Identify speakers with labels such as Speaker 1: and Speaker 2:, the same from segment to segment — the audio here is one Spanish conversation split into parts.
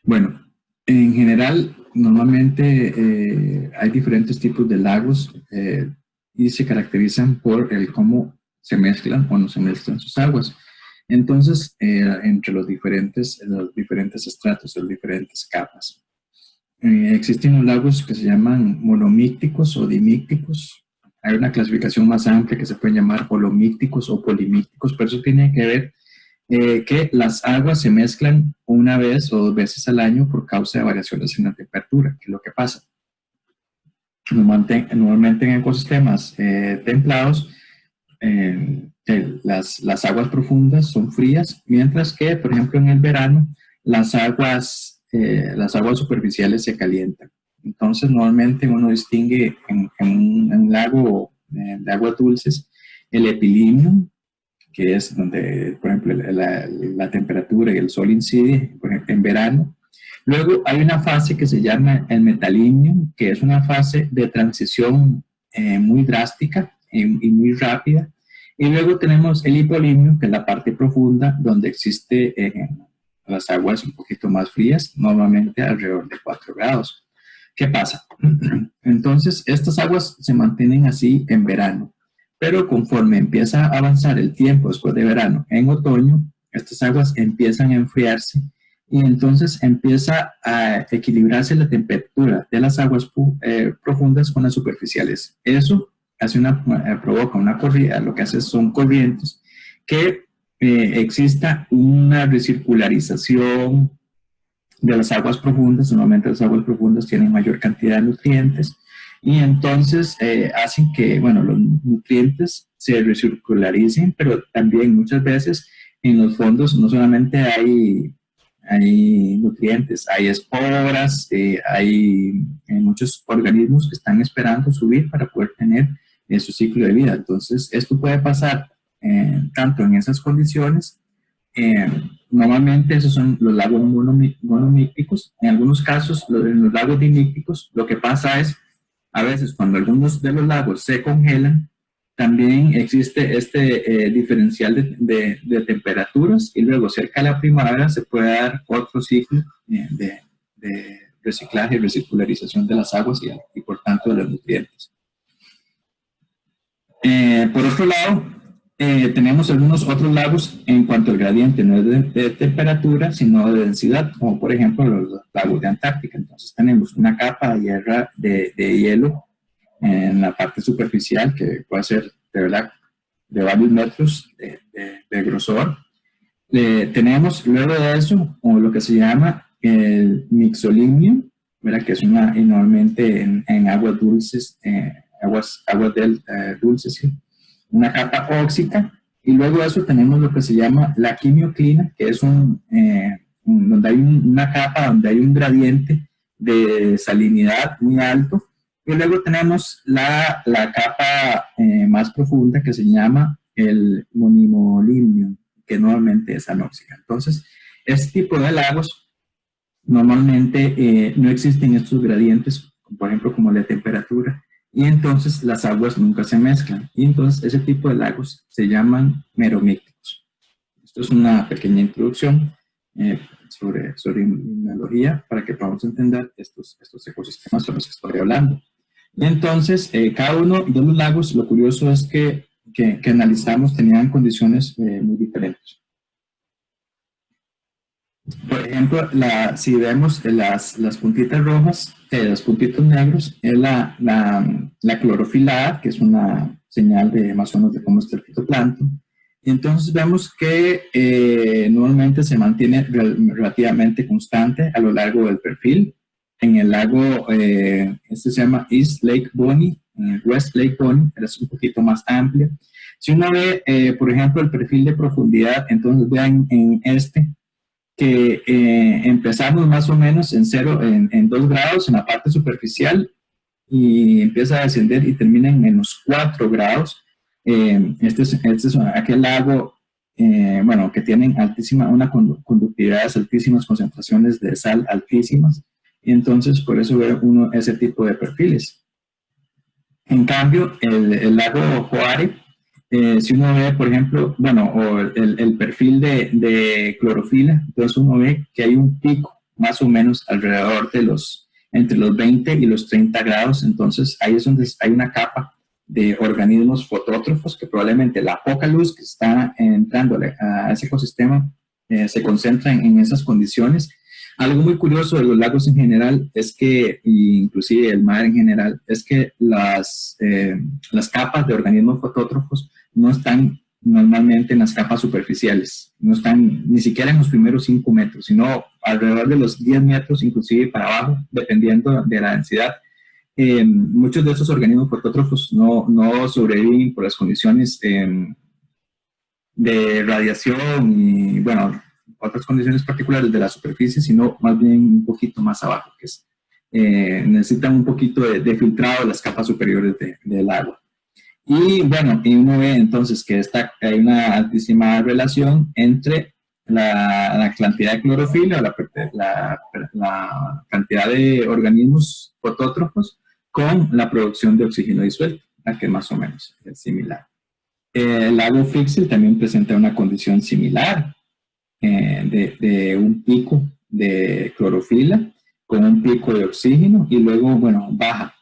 Speaker 1: Bueno, en general, normalmente hay diferentes tipos de lagos y se caracterizan por el cómo se mezclan o no se mezclan sus aguas. Entonces, entre los diferentes estratos, las diferentes capas. Existen los lagos que se llaman monomícticos o dimícticos. Hay una clasificación más amplia que se puede llamar holomícticos o polimícticos, pero eso tiene que ver que las aguas se mezclan una vez o dos veces al año por causa de variaciones en la temperatura, que es lo que pasa. Normalmente en ecosistemas templados, las aguas profundas son frías, mientras que, por ejemplo, en el verano, las aguas superficiales se calientan. Entonces, normalmente uno distingue en un lago de aguas dulces el epilíneo, que es donde, por ejemplo, la temperatura y el sol incide, por ejemplo, en verano. Luego hay una fase que se llama el metalimnio, que es una fase de transición muy drástica y muy rápida. Y luego tenemos el hipolimnio, que es la parte profunda, donde existe las aguas un poquito más frías, normalmente alrededor de 4 grados. ¿Qué pasa? Entonces, estas aguas se mantienen así en verano, pero conforme empieza a avanzar el tiempo después de verano, en otoño, estas aguas empiezan a enfriarse y entonces empieza a equilibrarse la temperatura de las aguas profundas con las superficiales. Eso provoca una corriente, lo que hace son corrientes que exista una recircularización de las aguas profundas. Normalmente las aguas profundas tienen mayor cantidad de nutrientes y entonces hacen que, bueno, los nutrientes se recircularicen, pero también muchas veces en los fondos no solamente hay nutrientes, hay esporas, hay muchos organismos que están esperando subir para poder tener su ciclo de vida. Entonces, esto puede pasar tanto en esas condiciones. Normalmente esos son los lagos monomícticos. En algunos casos, en los lagos dimícticos, lo que pasa es, a veces cuando algunos de los lagos se congelan, también existe este diferencial de temperaturas y luego cerca de la primavera se puede dar otro ciclo de reciclaje y recircularización de las aguas y por tanto de los nutrientes. Por otro lado, tenemos algunos otros lagos en cuanto al gradiente, no es de temperatura, sino de densidad, como por ejemplo los lagos de Antártica. Entonces tenemos una capa de hielo en la parte superficial, que puede ser de verdad de varios metros de grosor. Tenemos luego de eso lo que se llama el mixolimnio, ¿verdad? Que es normalmente en aguas dulces, aguas dulces, ¿sí? Una capa óxica, y luego de eso tenemos lo que se llama la quimioclina, que es donde hay una capa, donde hay un gradiente de salinidad muy alto, y luego tenemos la capa más profunda que se llama el monimolimnio, que normalmente es anóxica. Entonces, este tipo de lagos normalmente no existen estos gradientes, por ejemplo, como la temperatura, y entonces las aguas nunca se mezclan. Y entonces ese tipo de lagos se llaman meromícticos. Esto es una pequeña introducción sobre mineralogía para que podamos entender estos ecosistemas sobre los que estoy hablando. Y entonces, cada uno de los lagos, lo curioso es que analizamos, tenían condiciones muy diferentes. Por ejemplo, si vemos las puntitas rojas, los puntitos negros, es la clorofila A, que es una señal de más o menos de cómo está el fitoplancton. Y entonces vemos que normalmente se mantiene relativamente constante a lo largo del perfil. En el lago, este se llama East Lake Bonny, en el West Lake Bonny, es un poquito más amplio. Si uno ve, por ejemplo, el perfil de profundidad, entonces vean en este, que empezamos más o menos en 2 grados en la parte superficial y empieza a descender y termina en menos 4 grados. Este es aquel lago, bueno, que tienen una conductividad, altísimas concentraciones de sal altísimas, y entonces por eso ve uno ese tipo de perfiles. En cambio, el lago Joare, si uno ve, por ejemplo, bueno, o el perfil de clorofila, entonces uno ve que hay un pico más o menos alrededor de entre los 20 y los 30 grados. Entonces ahí es donde hay una capa de organismos fotótrofos que probablemente la poca luz que está entrando a ese ecosistema se concentra en esas condiciones. Algo muy curioso de los lagos en general es que, inclusive el mar en general, es que las capas de organismos fotótrofos no están normalmente en las capas superficiales, no están ni siquiera en los primeros 5 metros, sino alrededor de los 10 metros, inclusive para abajo, dependiendo de la densidad. Muchos de esos organismos fotótrofos no sobreviven por las condiciones de radiación y, bueno, otras condiciones particulares de la superficie, sino más bien un poquito más abajo, que es, necesitan un poquito de filtrado de las capas superiores del agua. Y bueno, y uno ve entonces que hay una altísima relación entre la cantidad de clorofila, la cantidad de organismos fotótrofos con la producción de oxígeno disuelto, que más o menos es similar. El lago Fixel también presenta una condición similar, de un pico de clorofila con un pico de oxígeno y luego, bueno, baja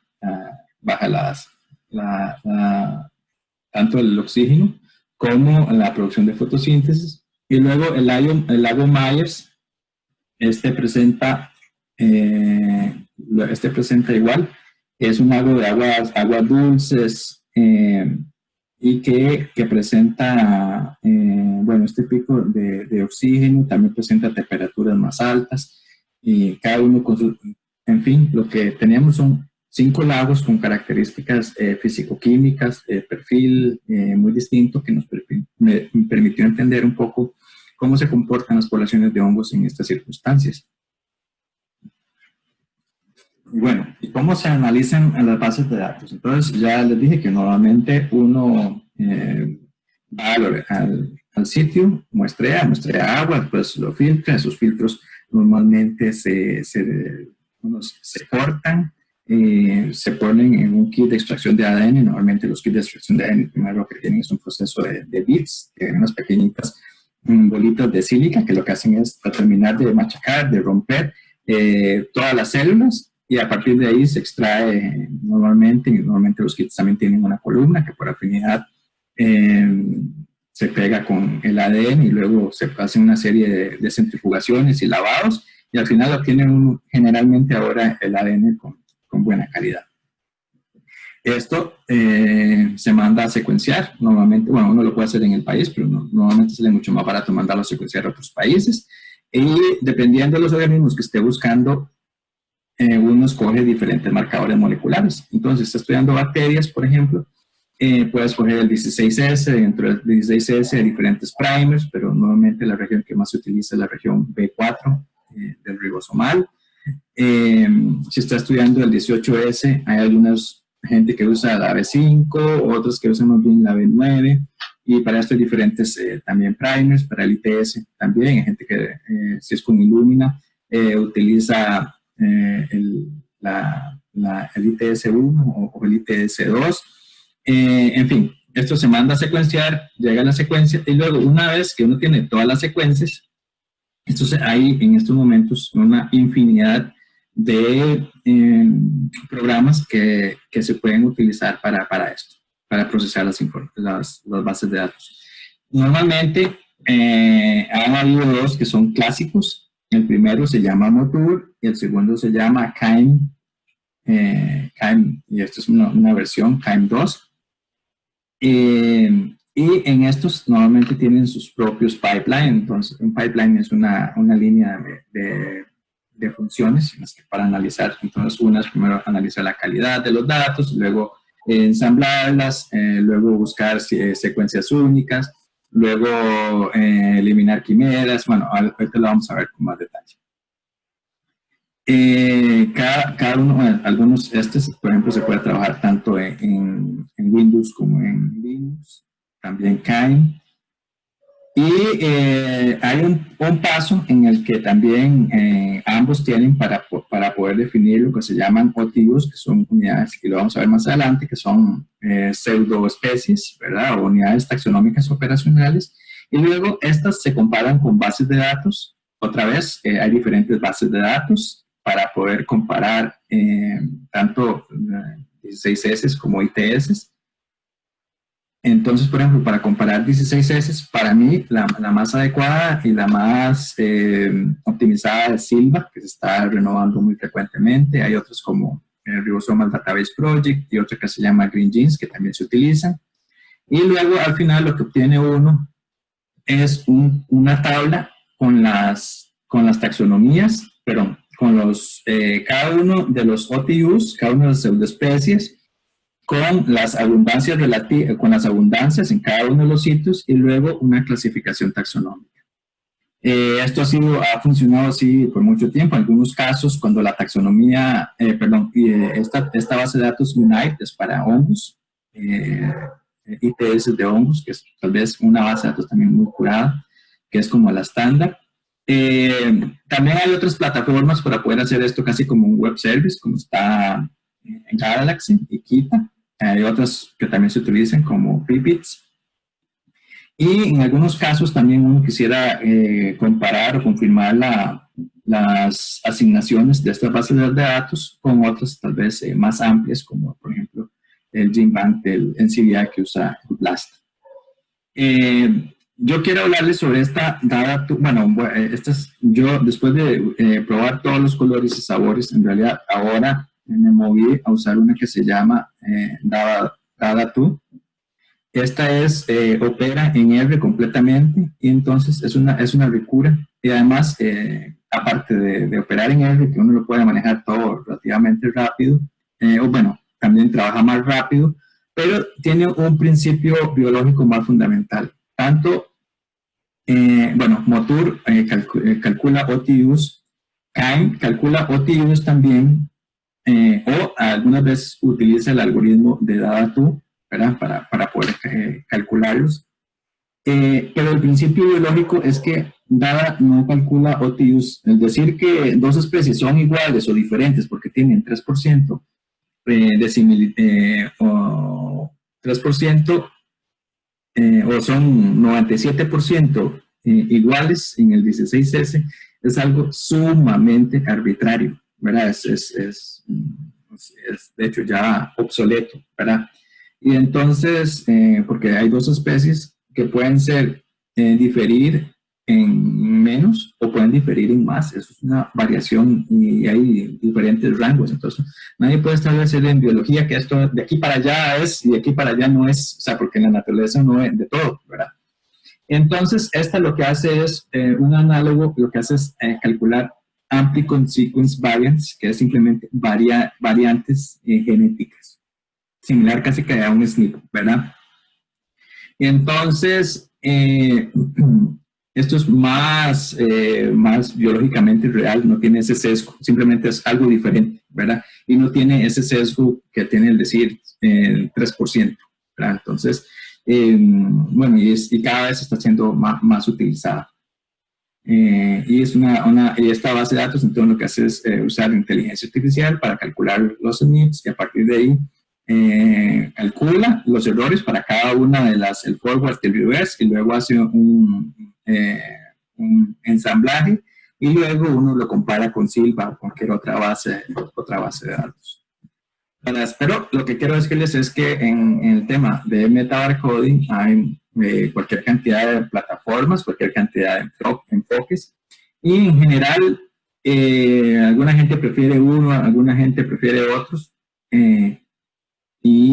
Speaker 1: tanto el oxígeno como la producción de fotosíntesis. Y luego el lago Myers, presenta igual, es un lago de aguas dulces, y que presenta, bueno, este pico de oxígeno, también presenta temperaturas más altas, y cada uno con su, en fin, lo que teníamos son 5 lagos con características físico-químicas, perfil muy distinto, que me permitió entender un poco cómo se comportan las poblaciones de hongos en estas circunstancias. Y bueno, ¿y cómo se analizan las bases de datos? Entonces, ya les dije que normalmente uno va al sitio, muestrea agua, después lo filtra. Esos filtros normalmente se cortan, se ponen en un kit de extracción de ADN. Normalmente los kits de extracción de ADN, primero lo que tienen es un proceso de bits, que tienen unas pequeñitas bolitas de sílica, que lo que hacen es terminar de machacar, de romper todas las células, y a partir de ahí se extrae normalmente los kits también tienen una columna que por afinidad se pega con el ADN, y luego se hace una serie de centrifugaciones y lavados, y al final obtienen generalmente ahora el ADN con buena calidad. Esto se manda a secuenciar, normalmente, bueno, uno lo puede hacer en el país, pero normalmente sale mucho más barato mandarlo a secuenciar a otros países, y dependiendo de los organismos que esté buscando, uno escoge diferentes marcadores moleculares. Entonces, si está estudiando bacterias, por ejemplo, puede escoger el 16S, dentro del 16S hay diferentes primers, pero normalmente la región que más se utiliza es la región B4 del ribosomal. Si está estudiando el 18S, hay algunas gente que usa la B5, otros que usan más bien la B9, y para esto hay diferentes también primers. Para el ITS también hay gente que, si es con Illumina, utiliza el ITS1 o el ITS2. En fin, esto se manda a secuenciar, llega a la secuencia, y luego una vez que uno tiene todas las secuencias, entonces hay en estos momentos una infinidad de programas que se pueden utilizar para esto, para procesar las bases de datos. Normalmente han habido 2 que son clásicos. El primero se llama Motur y el segundo se llama KIME, y esta es una versión KIME 2. Y en estos normalmente tienen sus propios pipelines. Entonces, un pipeline es una línea de funciones para analizar. Entonces, una es primero analizar la calidad de los datos, luego ensamblarlas, luego buscar secuencias únicas, luego eliminar quimeras. Bueno, ahorita lo vamos a ver con más detalle. Cada uno, bueno, algunos, por ejemplo, se puede trabajar tanto en Windows como en Linux, también KIME. Y hay un paso en el que también ambos tienen para poder definir lo que se llaman OTUs, que son unidades, que lo vamos a ver más adelante, que son pseudoespecies, ¿verdad? O unidades taxonómicas operacionales. Y luego estas se comparan con bases de datos otra vez, hay diferentes bases de datos para poder comparar tanto 16S como ITS. Entonces, por ejemplo, para comparar 16S, para mí la más adecuada y la más optimizada es Silva, que se está renovando muy frecuentemente. Hay otros como el Ribosomal Database Project y otra que se llama Green Genes, que también se utilizan. Y luego, al final, lo que obtiene uno es una tabla con las taxonomías, perdón, con cada uno de los OTUs, cada una de las pseudoespecies, con las abundancias en cada uno de los sitios y luego una clasificación taxonómica. Esto ha funcionado así por mucho tiempo. En algunos casos, cuando la taxonomía, esta base de datos UNITE es para hongos, ITS de hongos, que es tal vez una base de datos también muy curada, que es como la estándar. También hay otras plataformas para poder hacer esto casi como un web service, como está en Galaxy y Kita. Hay otras que también se utilizan como Pipits. Y en algunos casos también uno quisiera comparar o confirmar las asignaciones de estas bases de datos con otras tal vez más amplias, como por ejemplo el GenBank del NCBI que usa BLAST. Yo quiero hablarles sobre esta data, yo después de probar todos los colores y sabores, en realidad ahora me moví a usar una que se llama Dada2. Esta opera en R completamente y entonces es una ricura. Y además, aparte de operar en R, que uno lo puede manejar todo relativamente rápido, también trabaja más rápido, pero tiene un principio biológico más fundamental. Tanto, Motur calcula OTUs, KIME calcula OTUs también, o algunas veces utiliza el algoritmo de Dada2, ¿verdad? Para poder calcularlos. Pero el principio biológico es que Dada no calcula OTUs. Es decir, que dos especies son iguales o diferentes porque tienen 3% o 3% o son 97% iguales en el 16S, es algo sumamente arbitrario, ¿verdad? Es de hecho ya obsoleto, ¿verdad? Y entonces, porque hay dos especies que pueden diferir en menos o pueden diferir en más. Eso es una variación y hay diferentes rangos. Entonces, nadie puede establecer en biología que esto de aquí para allá es y de aquí para allá no es, o sea, porque en la naturaleza no es de todo, ¿verdad? Entonces, esta lo que hace es un análogo, lo que hace es calcular amplicon sequence variance, que es simplemente variantes genéticas. Similar casi que a un SNP, ¿verdad? Entonces, esto es más biológicamente real, no tiene ese sesgo, simplemente es algo diferente, ¿verdad? Y no tiene ese sesgo que tiene el decir 3%, ¿verdad? Entonces, y cada vez está siendo más utilizada. Y esta base de datos, entonces lo que hace es usar inteligencia artificial para calcular los SNPs y a partir de ahí calcula los errores para cada una de el forward y el reverse y luego hace un ensamblaje y luego uno lo compara con Silva o cualquier otra base de datos. Pero lo que quiero decirles es que en el tema de metabarcoding hay cualquier cantidad de plataformas, cualquier cantidad de enfoques y en general alguna gente prefiere uno, alguna gente prefiere otros. Y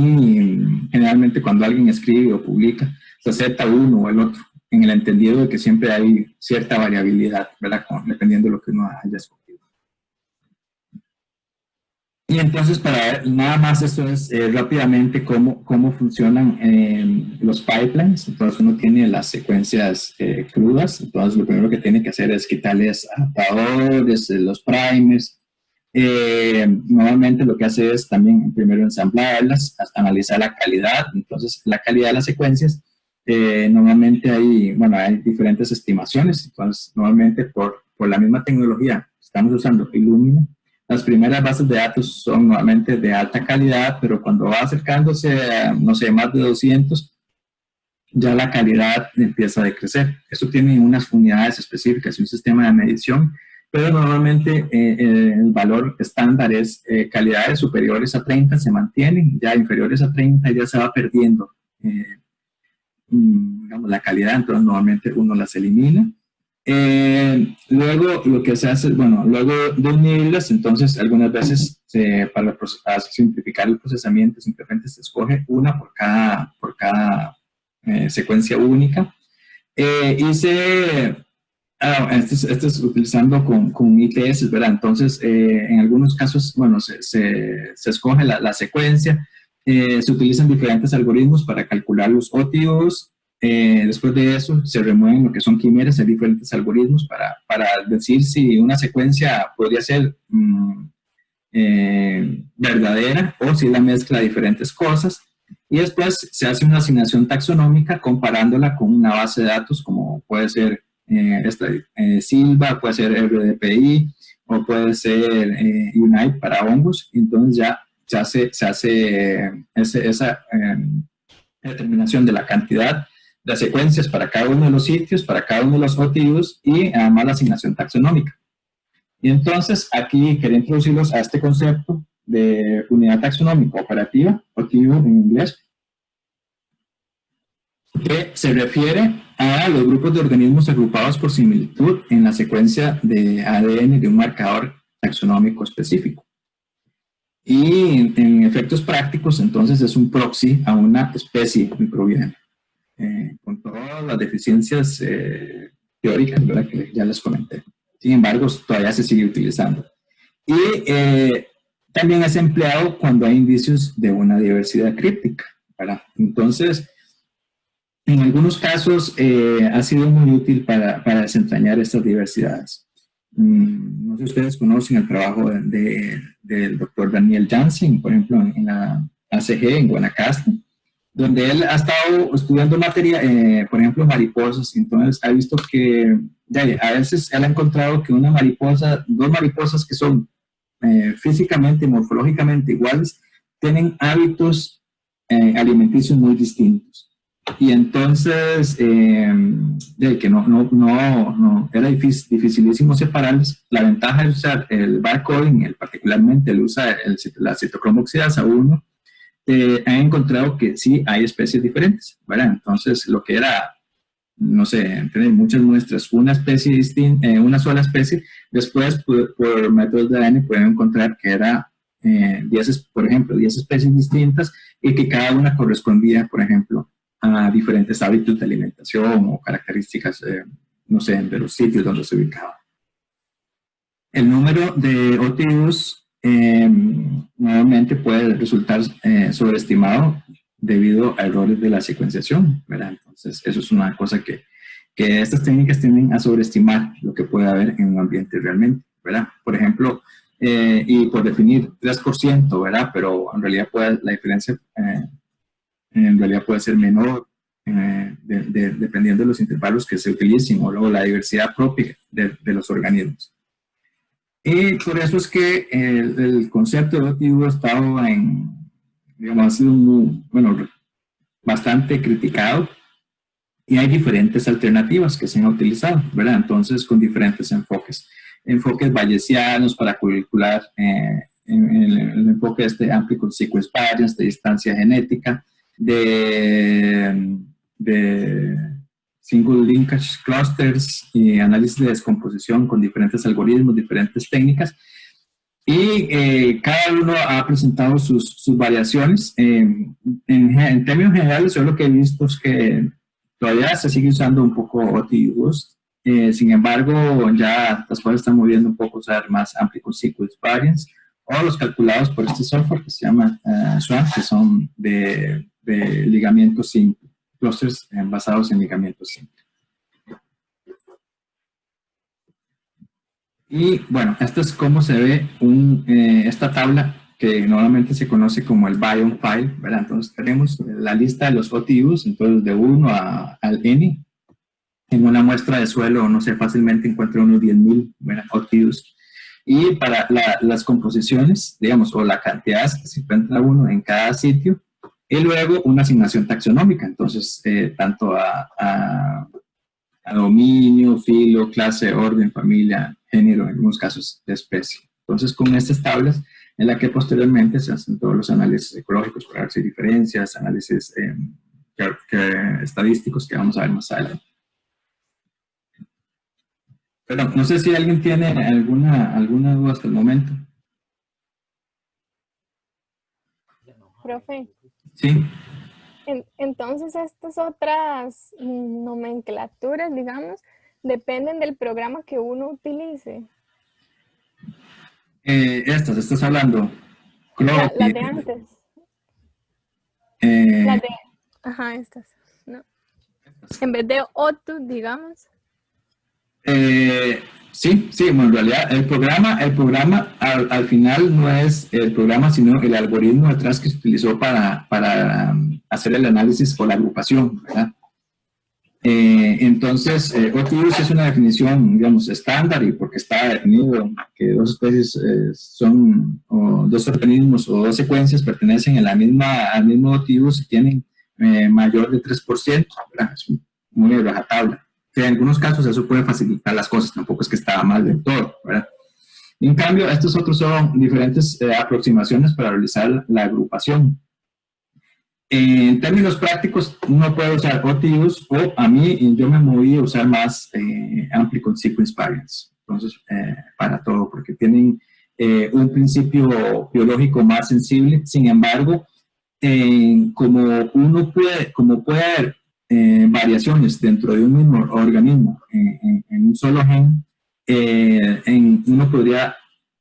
Speaker 1: generalmente cuando alguien escribe o publica, se acepta uno o el otro, en el entendido de que siempre hay cierta variabilidad, ¿verdad? Dependiendo de lo que uno haya escogido. Y entonces, para ver nada más, esto es rápidamente cómo funcionan los pipelines. Entonces, uno tiene las secuencias crudas. Entonces, lo primero que tiene que hacer es quitarles adaptadores, los primers. Normalmente lo que hace es también primero ensamblarlas, hasta analizar la calidad. Entonces, la calidad de las secuencias, normalmente hay diferentes estimaciones. Entonces, normalmente por la misma tecnología, estamos usando Illumina. Las primeras bases de datos son normalmente de alta calidad, pero cuando va acercándose a, no sé, más de 200, ya la calidad empieza a decrecer. Esto tiene unas unidades específicas, un sistema de medición, pero normalmente el valor estándar es calidades superiores a 30 se mantienen, ya inferiores a 30 ya se va perdiendo digamos, la calidad, entonces normalmente uno las elimina. Luego lo que se hace, bueno, luego de unirlas, entonces algunas veces para simplificar el procesamiento simplemente se escoge una por cada secuencia única. Esto es utilizando con ITS, ¿verdad? Entonces, en algunos casos, bueno, se escoge la secuencia, se utilizan diferentes algoritmos para calcular los OTUs. Después de eso, se remueven lo que son quimeras, hay diferentes algoritmos para decir si una secuencia podría ser verdadera o si la mezcla de diferentes cosas. Y después se hace una asignación taxonómica comparándola con una base de datos como puede ser Silva, puede ser RDPI o puede ser Unite para hongos. Entonces ya se hace esa determinación de la cantidad de secuencias para cada uno de los sitios, para cada uno de los OTUs y además la asignación taxonómica. Y entonces aquí quería introducirlos a este concepto de unidad taxonómica operativa, OTU en inglés, que se refiere a los grupos de organismos agrupados por similitud en la secuencia de ADN de un marcador taxonómico específico. Y en efectos prácticos, entonces, es un proxy a una especie microbiana, con todas las deficiencias teóricas, ¿verdad?, que ya les comenté. Sin embargo, todavía se sigue utilizando. Y también es empleado cuando hay indicios de una diversidad críptica, ¿verdad? Entonces, en algunos casos ha sido muy útil para desentrañar estas diversidades. No sé si ustedes conocen el trabajo del doctor Daniel Jansen, por ejemplo, en la ACG en Guanacaste, donde él ha estado estudiando materia, por ejemplo, mariposas. Entonces ha visto que a veces él ha encontrado que una mariposa, dos mariposas que son físicamente, morfológicamente iguales, tienen hábitos alimenticios muy distintos. Y entonces, que no era dificilísimo separarlos. La ventaja de usar el barcoding, particularmente el usa la citocromo oxidasa 1, han encontrado que sí hay especies diferentes, ¿verdad? Entonces, lo que era, no sé, tener muchas muestras, una sola especie, después por métodos de ADN pueden encontrar que era 10 especies distintas y que cada una correspondía, por ejemplo, a diferentes hábitos de alimentación o características, no sé, de los sitios donde se ubicaba. El número de OTUs nuevamente puede resultar sobreestimado debido a errores de la secuenciación, ¿verdad? Entonces, eso es una cosa que estas técnicas tienden a sobreestimar lo que puede haber en un ambiente realmente, ¿verdad? Por ejemplo, y por definir 3%, ¿verdad? Pero en realidad la diferencia en realidad puede ser menor dependiendo de los intervalos que se utilicen o luego la diversidad propia de los organismos. Y por eso es que el concepto de OTU ha estado ha sido bastante criticado y hay diferentes alternativas que se han utilizado, ¿verdad? Entonces, con diferentes enfoques. Enfoques bayesianos para calcular el enfoque de amplified sequence variance, de distancia genética, de single linkage clusters y análisis de descomposición con diferentes algoritmos, diferentes técnicas. Y cada uno ha presentado sus variaciones. En términos generales, yo lo que he visto es que todavía se sigue usando un poco OTUs. Sin embargo, ya las cosas están moviendo un poco a usar más amplified sequence variance o los calculados por este software que se llama SWAN, que son de ligamiento simple, clusters basados en ligamiento simple. Y bueno, esto es cómo se ve esta tabla que normalmente se conoce como el biome file, ¿verdad? Entonces tenemos la lista de los OTUs, entonces de 1 al N. En una muestra de suelo, no sé, fácilmente encuentro unos 10,000 OTUs. Y para las composiciones, digamos, o la cantidad que se encuentra uno en cada sitio, Y luego una asignación taxonómica, entonces tanto a dominio, filo, clase, orden, familia, género, en algunos casos de especie. Entonces, con estas tablas en la que posteriormente se hacen todos los análisis ecológicos para ver si hay diferencias, análisis estadísticos que vamos a ver más adelante. Pero no sé si alguien tiene alguna duda hasta el momento.
Speaker 2: Profe.
Speaker 1: Sí.
Speaker 2: Entonces, estas otras nomenclaturas, digamos, dependen del programa que uno utilice.
Speaker 1: Estás hablando.
Speaker 2: Las de antes. Las de, ajá, estas. ¿No? En vez de OTU, digamos.
Speaker 1: Sí, bueno, en realidad el programa al final no es el programa, sino el algoritmo detrás que se utilizó para hacer el análisis o la agrupación, ¿verdad? Entonces, OTUs es una definición, digamos, estándar, y porque está definido que dos especies o dos organismos o dos secuencias pertenecen al mismo OTU si tienen mayor de 3%, ¿verdad? Es muy rajatabla. Que en algunos casos eso puede facilitar las cosas, tampoco es que está mal del todo, ¿verdad? En cambio, estos otros son diferentes aproximaciones para realizar la agrupación. En términos prácticos, uno puede usar OTUs, o a mí, yo me moví a usar más Amplicon Sequence Variants, entonces, para todo, porque tienen un principio biológico más sensible. Sin embargo, como puede haber variaciones dentro de un mismo organismo en un solo gen, uno podría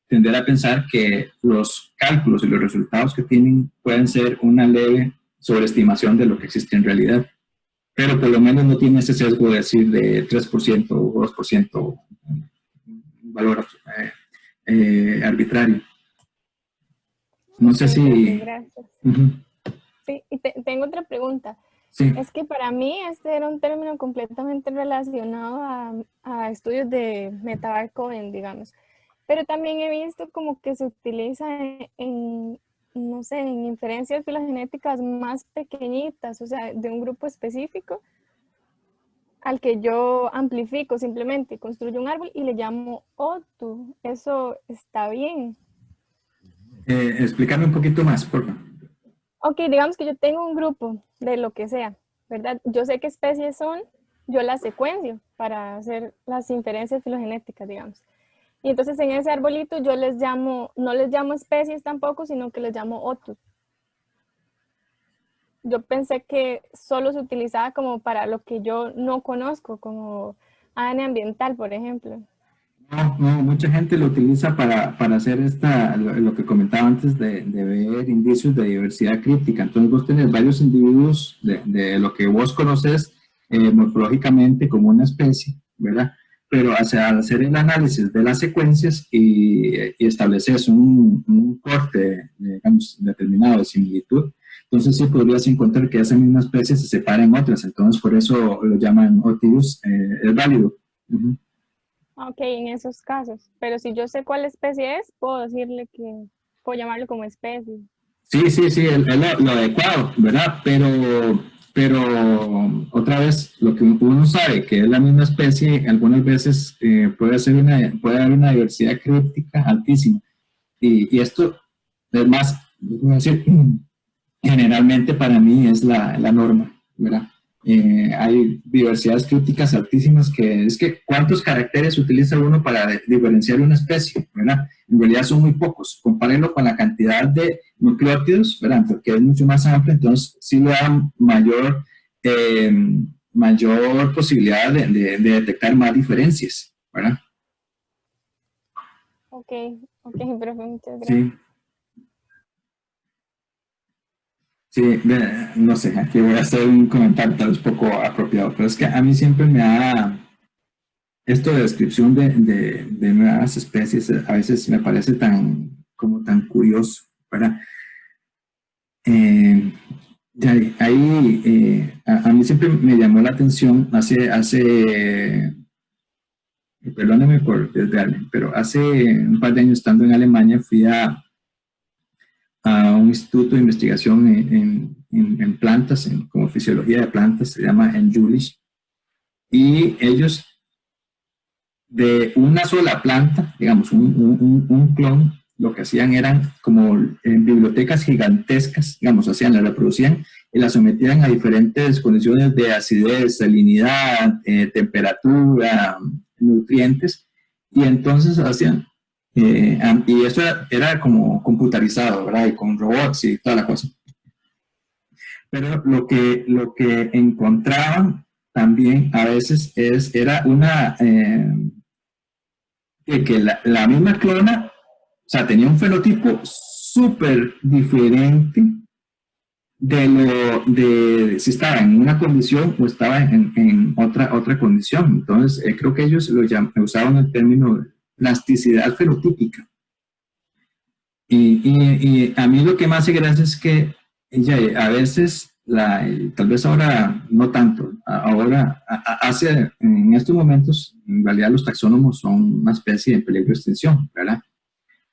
Speaker 1: tender a pensar que los cálculos y los resultados que tienen pueden ser una leve sobreestimación de lo que existe en realidad, pero por lo menos no tiene ese sesgo de decir de 3% o 2%, un valor arbitrario. No sé si...
Speaker 2: Gracias.
Speaker 1: Uh-huh.
Speaker 2: Sí, y tengo otra pregunta.
Speaker 1: Sí.
Speaker 2: Es que para mí este era un término completamente relacionado a estudios de metabar coding, digamos. Pero también he visto como que se utiliza no sé, en inferencias filogenéticas más pequeñitas, o sea, de un grupo específico al que yo amplifico simplemente, construyo un árbol y le llamo OTU. ¿Eso está bien?
Speaker 1: Explícame un poquito más, por favor.
Speaker 2: Ok, digamos que yo tengo un grupo de lo que sea, ¿verdad? Yo sé qué especies son, yo las secuencio para hacer las inferencias filogenéticas, digamos. Y entonces en ese arbolito yo no les llamo especies tampoco, sino que les llamo OTUs. Yo pensé que solo se utilizaba como para lo que yo no conozco, como ADN ambiental, por ejemplo.
Speaker 1: No, mucha gente lo utiliza para hacer lo que comentaba antes de ver indicios de diversidad críptica. Entonces vos tenés varios individuos de lo que vos conoces morfológicamente como una especie, ¿verdad? Pero al hacer el análisis de las secuencias y estableces un corte, digamos, determinado de similitud, entonces sí podrías encontrar que esa misma especie se separa en otras. Entonces por eso lo llaman OTUs, es válido. Uh-huh.
Speaker 2: Ok, en esos casos. Pero si yo sé cuál especie es, puedo llamarlo como especie.
Speaker 1: Sí, es lo adecuado, ¿verdad? Pero otra vez, lo que uno sabe que es la misma especie, algunas veces puede haber una diversidad críptica altísima. Y esto es más, voy a decir, generalmente para mí es la norma, ¿verdad? Hay diversidades críticas altísimas que es que ¿cuántos caracteres utiliza uno para diferenciar una especie? ¿Verdad? En realidad son muy pocos. Compárenlo con la cantidad de nucleótidos, ¿verdad? Porque es mucho más amplio, entonces sí le da mayor posibilidad de detectar más diferencias, ¿verdad?
Speaker 2: Ok, profe, muchas gracias.
Speaker 1: Sí. Sí, no sé, aquí voy a hacer un comentario tal vez poco apropiado, pero es que a mí siempre me da esto de descripción de nuevas especies, a veces me parece tan curioso, ¿verdad? A mí siempre me llamó la atención perdóneme por desviarme, pero hace un par de años estando en Alemania fui a un instituto de investigación en plantas, como fisiología de plantas, se llama Enjulish, y ellos de una sola planta, digamos, un clon, lo que hacían eran como bibliotecas gigantescas, digamos, la reproducían y la sometían a diferentes condiciones de acidez, salinidad, temperatura, nutrientes, y entonces hacían, y eso era como computarizado, ¿verdad? Y con robots y toda la cosa. Pero lo que encontraban también a veces era que la misma clona, o sea, tenía un fenotipo súper diferente de si estaba en una condición o estaba en otra condición. Entonces, creo que ellos usaban el término plasticidad fenotípica. Y a mí lo que me hace gracia es que ella a veces, tal vez ahora no tanto, ahora en estos momentos, en realidad los taxónomos son una especie en peligro de extinción, ¿verdad?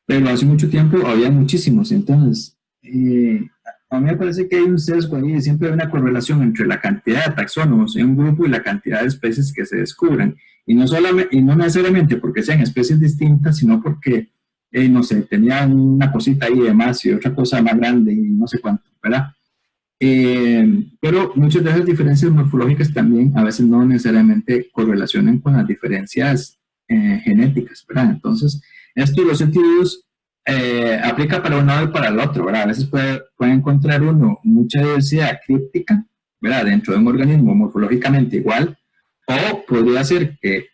Speaker 1: Pero hace mucho tiempo había muchísimos, entonces a mí me parece que hay un sesgo ahí, siempre hay una correlación entre la cantidad de taxónomos en un grupo y la cantidad de especies que se descubren, y no necesariamente porque sean especies distintas, sino porque, no sé, tenía una cosita ahí de más y otra cosa más grande y no sé cuánto, ¿verdad? Pero muchas de esas diferencias morfológicas también a veces no necesariamente correlacionan con las diferencias genéticas, ¿verdad? Entonces, esto los sentidos aplica para un lado y para el otro, ¿verdad? A veces puede encontrar uno mucha diversidad críptica, ¿verdad? Dentro de un organismo morfológicamente igual, o podría ser que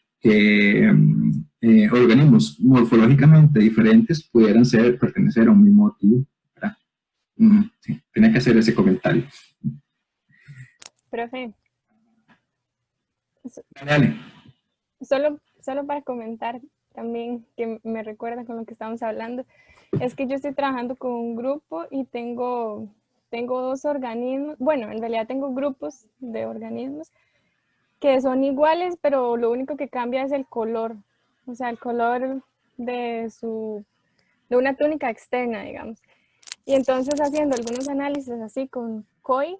Speaker 1: organismos morfológicamente diferentes pudieran pertenecer a un mismo tipo, ¿verdad? Sí, tenía que hacer ese comentario.
Speaker 2: Profe.
Speaker 1: Dale.
Speaker 2: Solo para comentar también, que me recuerda con lo que estamos hablando, es que yo estoy trabajando con un grupo y tengo 2 organismos, bueno, en realidad tengo grupos de organismos que son iguales, pero lo único que cambia es el color, o sea, el color de una túnica externa, digamos. Y entonces, haciendo algunos análisis así con COI,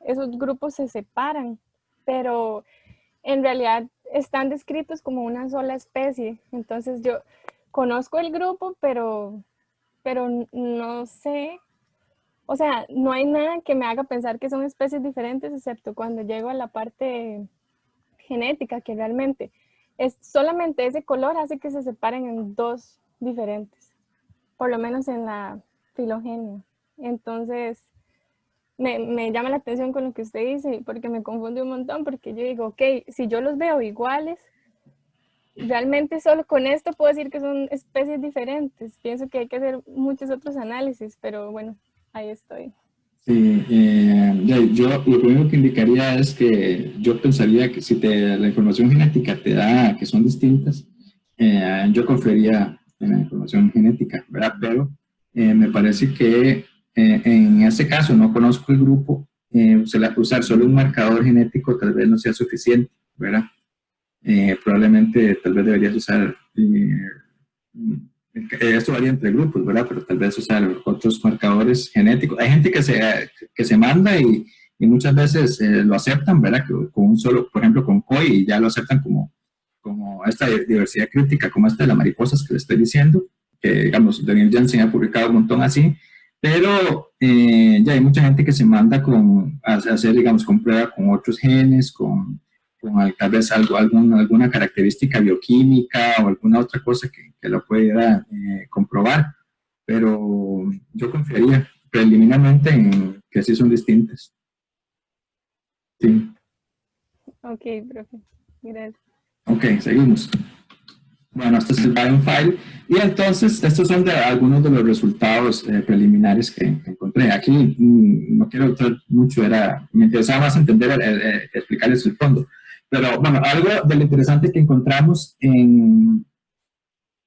Speaker 2: esos grupos se separan, pero en realidad están descritos como una sola especie. Entonces yo conozco el grupo, pero no sé, o sea, no hay nada que me haga pensar que son especies diferentes, excepto cuando llego a la parte genética, que realmente es solamente ese color hace que se separen en 2 diferentes, por lo menos en la filogenia. Entonces, me llama la atención con lo que usted dice, porque me confunde un montón, porque yo digo, ok, si yo los veo iguales, realmente solo con esto puedo decir que son especies diferentes. Pienso que hay que hacer muchos otros análisis, pero bueno, ahí estoy.
Speaker 1: Sí, yo lo primero que indicaría es que yo pensaría que si la información genética te da que son distintas, yo confiaría en la información genética, ¿verdad? Pero me parece que en este caso no conozco el grupo, usar solo un marcador genético tal vez no sea suficiente, ¿verdad? Probablemente tal vez deberías usar, esto varía entre grupos, ¿verdad? Pero tal vez usar otros marcadores genéticos. Hay gente que se manda y muchas veces lo aceptan, ¿verdad? Con un solo, por ejemplo, con COI, y ya lo aceptan como esta diversidad crítica, como esta de las mariposas que le estoy diciendo, que digamos, Daniel Jansen ha publicado un montón así, pero ya hay mucha gente que se manda a hacer, digamos, con prueba con otros genes, con tal vez alguna característica bioquímica o alguna otra cosa que lo pueda comprobar, pero yo confiaría preliminarmente en que sí son distintas. Sí.
Speaker 2: Ok, profe. Gracias.
Speaker 1: Ok, seguimos. Bueno, este es el Biome File, y entonces estos son algunos de los resultados preliminares que encontré. Aquí no quiero entrar mucho, me interesaba más entender, explicarles el fondo. Pero bueno, algo de lo interesante que encontramos en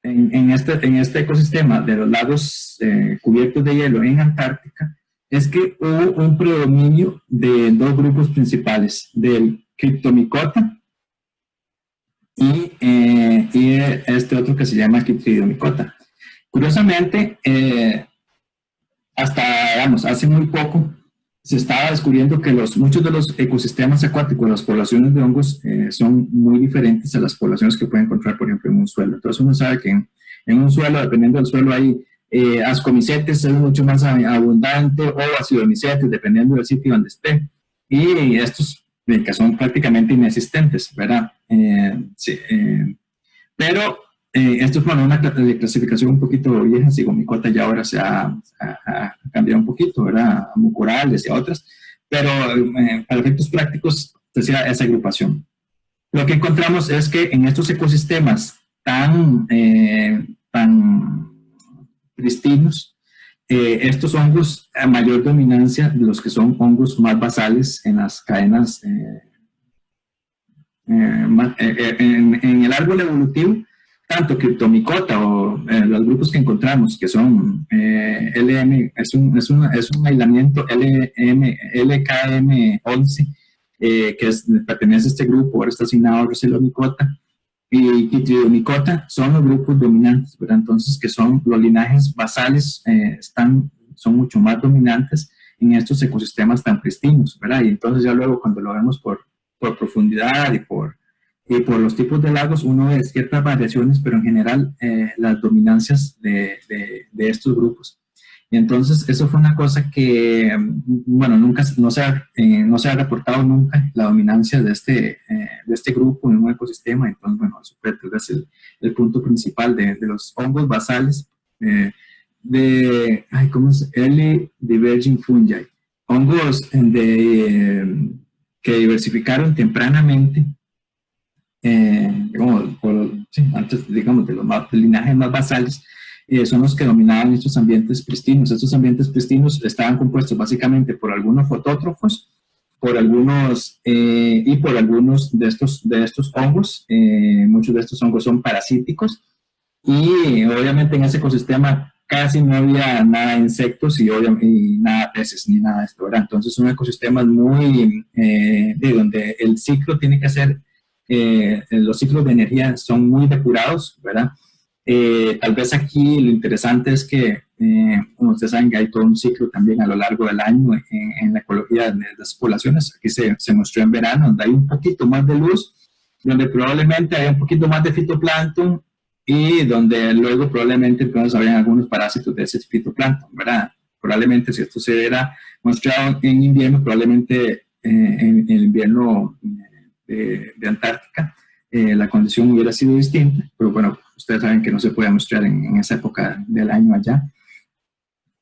Speaker 1: este ecosistema de los lagos cubiertos de hielo en Antártica es que hubo un predominio de 2 grupos principales, del Cryptomycota y este otro que se llama Chytridiomycota. Curiosamente, hasta, digamos, hace muy poco se estaba descubriendo que muchos de los ecosistemas acuáticos, las poblaciones de hongos, son muy diferentes a las poblaciones que pueden encontrar, por ejemplo, en un suelo. Entonces uno sabe que en un suelo, dependiendo del suelo, hay ascomicetes, es mucho más abundante, o acidomicetes, dependiendo del sitio donde esté. Y estos que son prácticamente inexistentes, ¿verdad? Pero esto es una clasificación un poquito vieja, Zygomicota ya ahora se ha cambiado un poquito, ¿verdad? A mucorales y a otras, pero para efectos prácticos se hacía esa agrupación. Lo que encontramos es que en estos ecosistemas tan pristinos, estos hongos a mayor dominancia de los que son hongos más basales en las cadenas, en el árbol evolutivo, tanto Cryptomicota o los grupos que encontramos, que son LM, es un aislamiento LKM11, que pertenece a este grupo, ahora está asignado a Roselomicota, y Chytridomycota son los grupos dominantes, ¿verdad? Entonces, que son los linajes basales, son mucho más dominantes en estos ecosistemas tan pristinos, ¿verdad? Y entonces ya luego cuando lo vemos por profundidad y por los tipos de lagos, uno ve ciertas variaciones, pero en general las dominancias de estos grupos. Y entonces eso fue una cosa que, bueno, no se ha reportado nunca la dominancia de este grupo en un ecosistema. Entonces, bueno, eso fue el punto principal de los hongos basales ¿cómo es? L-diverging fungi. Hongos que diversificaron tempranamente, antes, digamos, de los linajes más basales, son los que dominaban estos ambientes pristinos. Estos ambientes pristinos estaban compuestos básicamente por algunos fotótrofos, por algunos de estos hongos. Muchos de estos hongos son parasíticos, y obviamente en ese ecosistema casi no había nada de insectos y nada de peces ni nada de esto, ¿verdad? Entonces son ecosistemas muy donde el ciclo tiene que ser, los ciclos de energía son muy depurados, ¿verdad? Tal vez aquí lo interesante es que, como ustedes saben, que hay todo un ciclo también a lo largo del año en la ecología de las poblaciones. Aquí se mostró en verano, donde hay un poquito más de luz, donde probablemente hay un poquito más de fitoplancton, y donde luego probablemente entonces habrían algunos parásitos de ese fitoplancton, ¿verdad? Probablemente si esto se hubiera mostrado en invierno, probablemente en el invierno de Antártica, la condición hubiera sido distinta, pero bueno, ustedes saben que no se puede mostrar en esa época del año allá,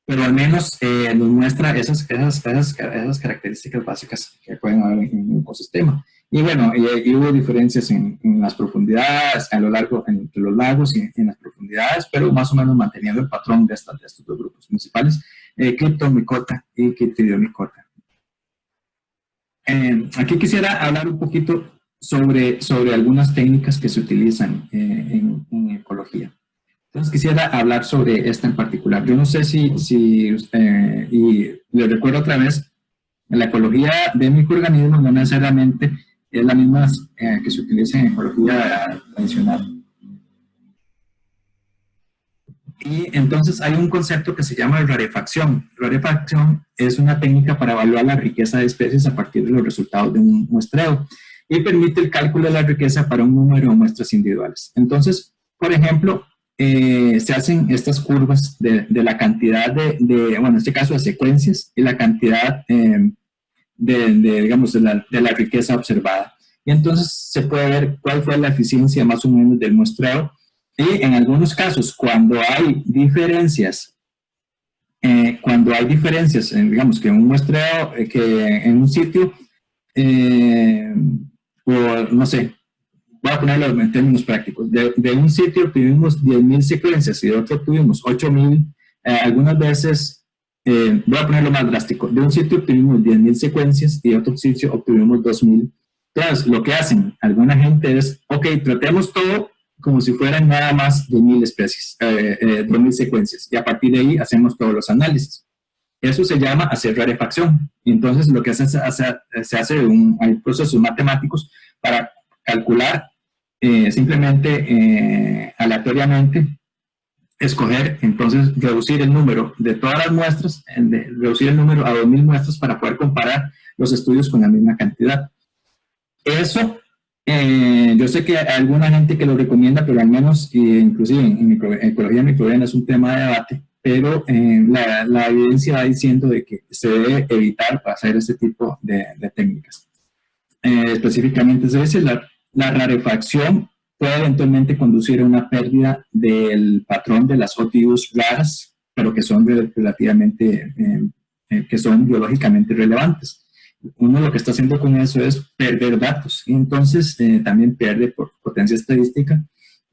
Speaker 1: pero al menos nos muestra esas características básicas que pueden haber en un ecosistema. Y bueno, y hubo diferencias en las profundidades, a lo largo entre los lagos y en las profundidades, pero más o menos manteniendo el patrón de estos dos grupos principales, Cryptomicota y Chytridomycota. Aquí quisiera hablar un poquito sobre algunas técnicas que se utilizan en ecología. Entonces quisiera hablar sobre esta en particular. Yo no sé si usted, y les recuerdo otra vez, la ecología de microorganismos no necesariamente es la misma que se utiliza en ecología tradicional. Y entonces hay un concepto que se llama rarefacción. Rarefacción es una técnica para evaluar la riqueza de especies a partir de los resultados de un muestreo y permite el cálculo de la riqueza para un número de muestras individuales. Entonces, por ejemplo, se hacen estas curvas de la cantidad bueno, en este caso de secuencias y la cantidad digamos, de la riqueza observada. Y entonces se puede ver cuál fue la eficiencia más o menos del muestreo. Y en algunos casos, cuando hay diferencias, digamos que un muestreo, que en un sitio, o no sé, voy a ponerlo en términos prácticos, de un sitio tuvimos 10.000 secuencias y de otro tuvimos 8.000, algunas veces, voy a ponerlo más drástico, de un sitio obtuvimos 10.000 secuencias y de otro sitio obtuvimos 2.000. Entonces, lo que hacen alguna gente es, ok, tratemos todo como si fueran nada más 2.000 especies, 2.000 secuencias, y a partir de ahí hacemos todos los análisis. Eso se llama hacer rarefacción. Entonces, lo que se hace hay procesos matemáticos para calcular simplemente aleatoriamente escoger, entonces, reducir el número de todas las muestras, reducir el número a 2.000 muestras para poder comparar los estudios con la misma cantidad. Eso, yo sé que hay alguna gente que lo recomienda, pero al menos, inclusive en ecología microbiana es un tema de debate, pero la evidencia va diciendo de que se debe evitar hacer este tipo de técnicas. Específicamente se dice la rarefacción puede eventualmente conducir a una pérdida del patrón de las OTUs raras, pero que son relativamente, que son biológicamente relevantes. Uno lo que está haciendo con eso es perder datos, y entonces también pierde por potencia estadística,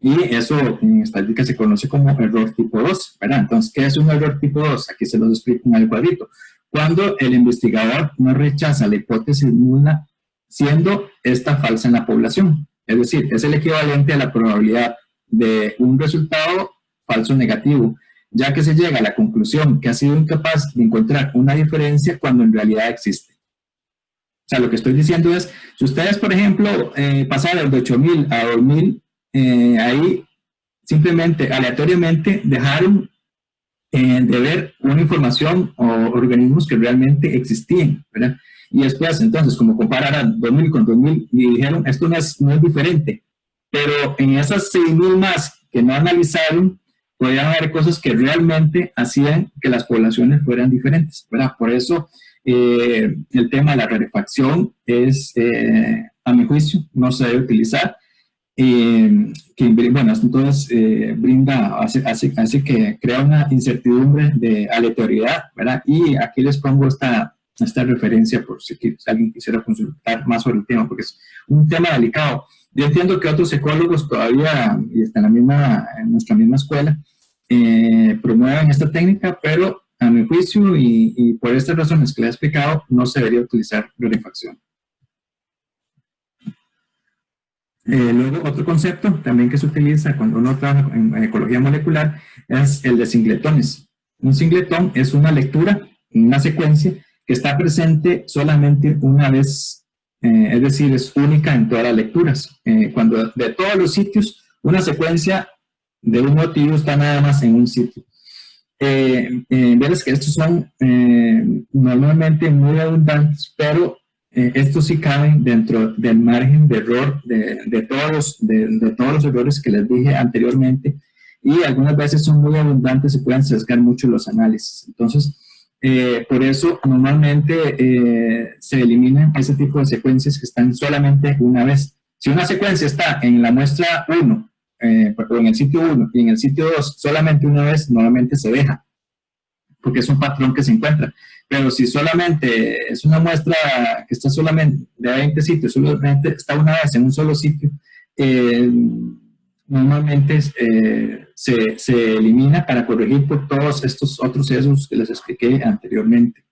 Speaker 1: y eso en estadística se conoce como error tipo 2, ¿verdad? Entonces, ¿qué es un error tipo 2? Aquí se los explico en el cuadrito. Cuando el investigador no rechaza la hipótesis nula, siendo esta falsa en la población. Es decir, es el equivalente a la probabilidad de un resultado falso negativo, ya que se llega a la conclusión que ha sido incapaz de encontrar una diferencia cuando en realidad existe. O sea, lo que estoy diciendo es, si ustedes, por ejemplo, pasaron de 8.000 a 2.000, ahí simplemente, aleatoriamente, dejaron de ver una información o organismos que realmente existían, ¿verdad? Y después, entonces, como compararan 2.000 con 2.000, y dijeron, esto no es diferente. Pero en esas 6.000 más que no analizaron, podían haber cosas que realmente hacían que las poblaciones fueran diferentes, ¿verdad? Por eso, el tema de la rarefacción es, a mi juicio, no se debe utilizar. Que, bueno, entonces hace que crea una incertidumbre de aleatoriedad, ¿verdad? Y aquí les pongo esta referencia por si alguien quisiera consultar más sobre el tema, porque es un tema delicado. Yo entiendo que otros ecólogos todavía, y están en nuestra misma escuela, promueven esta técnica, pero a mi juicio y por estas razones que les he explicado, no se debería utilizar rarefacción. Luego, otro concepto también que se utiliza cuando uno trabaja en ecología molecular es el de singletones. Un singletón es una lectura, una secuencia que está presente solamente una vez, es decir, es única en todas las lecturas. Cuando de todos los sitios, una secuencia de un motivo está nada más en un sitio. Verás que estos son normalmente muy abundantes, pero estos sí caben dentro del margen de error de todos los errores que les dije anteriormente, y algunas veces son muy abundantes y pueden sesgar mucho los análisis. Entonces, por eso normalmente se eliminan ese tipo de secuencias que están solamente una vez. Si una secuencia está en la muestra 1, o en el sitio 1 y en el sitio 2 solamente una vez, normalmente se deja, porque es un patrón que se encuentra. Pero si solamente es una muestra que está solamente de 20 sitios, solamente está una vez en un solo sitio, normalmente se elimina para corregir por todos estos otros sesgos que les expliqué anteriormente.